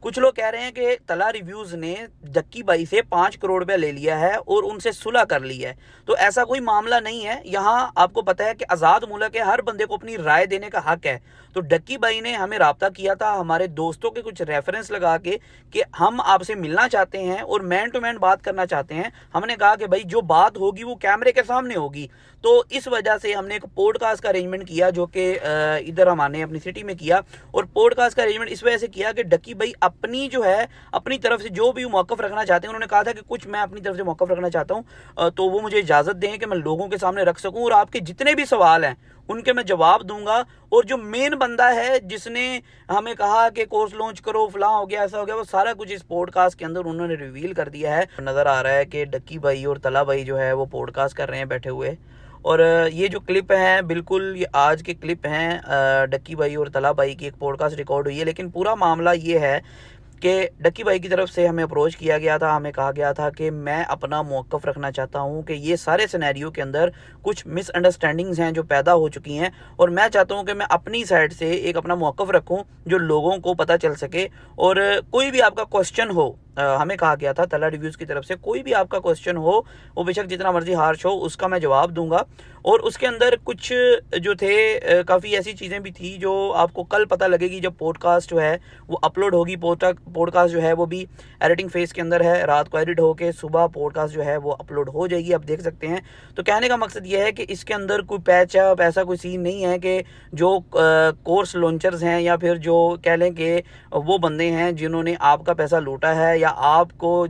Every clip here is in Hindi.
कुछ लोग कह रहे हैं कि तला रिव्यूज ने डक्की बाई से 5 करोड़ रुपया ले लिया है और उनसे सुलह कर ली है। तो ऐसा कोई मामला नहीं है। यहाँ आपको पता है कि आज़ाद मुल्क है, हर बंदे को अपनी राय देने का हक है। तो डक्की बाई ने हमें राब्ता किया था हमारे दोस्तों के कुछ रेफरेंस लगा के कि हम आपसे मिलना चाहते हैं और मैन टू मैन बात करना चाहते हैं। हमने कहा कि भाई जो बात होगी वो कैमरे के सामने होगी। तो इस वजह से हमने एक पॉडकास्ट का अरेंजमेंट किया जो कि इधर हमने अपनी सिटी में किया। और पॉडकास्ट का अरेंजमेंट इस वजह से किया कि डक्की भाई अपनी जो है अपनी तरफ से जो भी मौक़िफ़ रखना चाहते हैं, उन्होंने कहा था कि कुछ मैं अपनी तरफ से मौक़िफ़ रखना चाहता हूँ, तो वो मुझे इजाज़त दें कि मैं लोगों के सामने रख सकूँ और आपके जितने भी सवाल हैं उनके मैं जवाब दूंगा। और जो मेन बंदा है जिसने हमें कहा कि कोर्स लॉन्च करो, फलां हो गया, ऐसा हो गया, वो सारा कुछ इस पॉडकास्ट के अंदर उन्होंने रिवील कर दिया है। नज़र आ रहा है कि डक्की भाई और तला भाई जो है वो पॉडकास्ट कर रहे हैं बैठे हुए। और ये जो क्लिप हैं बिल्कुल ये आज के क्लिप हैं, डक्की भाई और तला भाई की एक पॉडकास्ट रिकॉर्ड हुई है। लेकिन पूरा मामला ये है कि डक्की भाई की तरफ से हमें अप्रोच किया गया था, हमें कहा गया था कि मैं अपना मौक़िफ़ रखना चाहता हूं कि ये सारे सिनेरियो के अंदर कुछ मिसअंडरस्टैंडिंग्स हैं जो पैदा हो चुकी हैं, और मैं चाहता हूं कि मैं अपनी साइड से एक अपना मौक़िफ़ रखूं जो लोगों को पता चल सके। और कोई भी आपका क्वेश्चन हो, हमें कहा गया था तला रिव्यूज़ की तरफ से, कोई भी आपका क्वेश्चन हो वो बेशक जितना मर्जी हार्श हो उसका मैं जवाब दूंगा। और उसके अंदर कुछ जो थे काफ़ी ऐसी चीज़ें भी थी जो आपको कल पता लगेगी जब पॉडकास्ट जो है वो अपलोड होगी। पॉडकास्ट जो है वो भी एडिटिंग फेज़ के अंदर है, रात को एडिट होके सुबह पॉडकास्ट जो है वो अपलोड हो जाएगी, आप देख सकते हैं। तो कहने का मकसद ये है कि इसके अंदर कोई पैच अप ऐसा कोई सीन नहीं है कि जो कोर्स लॉन्चर्स हैं या फिर जो कह लें कि वो बंदे हैं जिन्होंने आपका पैसा लूटा है या आपको,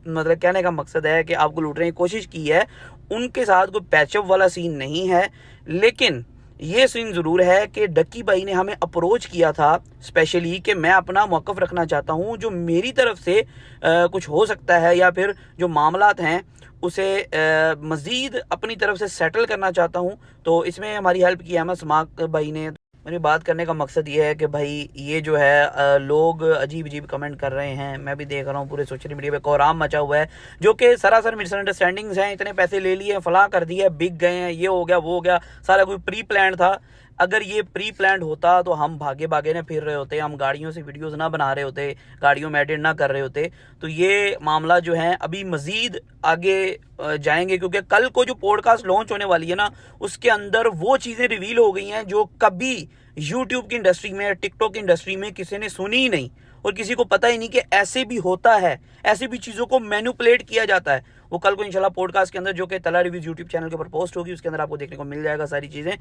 मतलब कहने का मकसद है कि आपको लूटने की कोशिश की है, उनके साथ कोई पैचअप वाला सीन नहीं है। लेकिन ये सीन ज़रूर है कि डक्की भाई ने हमें अप्रोच किया था स्पेशली कि मैं अपना मौक़िफ़ रखना चाहता हूँ, जो मेरी तरफ से कुछ हो सकता है या फिर जो मामलात हैं उसे मज़ीद अपनी तरफ से सेटल करना चाहता हूँ। तो इसमें हमारी हेल्प की अहमद समाक भाई ने। मेरी बात करने का मकसद ये है कि भाई ये जो है लोग अजीब अजीब कमेंट कर रहे हैं, मैं भी देख रहा हूँ पूरे सोशल मीडिया पे कोहराम मचा हुआ है, जो कि सरासर मिसअंडरस्टैंडिंग्स हैं। इतने पैसे ले लिए, फलां कर दिया, बिक गए हैं, ये हो गया वो हो गया, सारा कोई प्री प्लान था। अगर ये प्री प्लान होता तो हम भागे भागे ना फिर रहे होते, हम गाड़ियों से वीडियोस ना बना रहे होते, गाड़ियों में एडिट ना कर रहे होते। तो ये मामला जो है अभी मज़ीद आगे जाएंगे, क्योंकि कल को जो पॉडकास्ट लॉन्च होने वाली है ना उसके अंदर वो चीज़ें रिवील हो गई हैं जो कभी यूट्यूब की इंडस्ट्री में, टिकटॉक की इंडस्ट्री में किसी ने सुनी ही नहीं और किसी को पता ही नहीं कि ऐसे भी होता है, ऐसे भी चीज़ों को मैनिपुलेट किया जाता है। वो कल को इंशाल्लाह पॉडकास्ट के अंदर जो कि तला रिव्यूज़ यूट्यूब चैनल के ऊपर पोस्ट होगी उसके अंदर आपको देखने को मिल जाएगा सारी चीज़ें।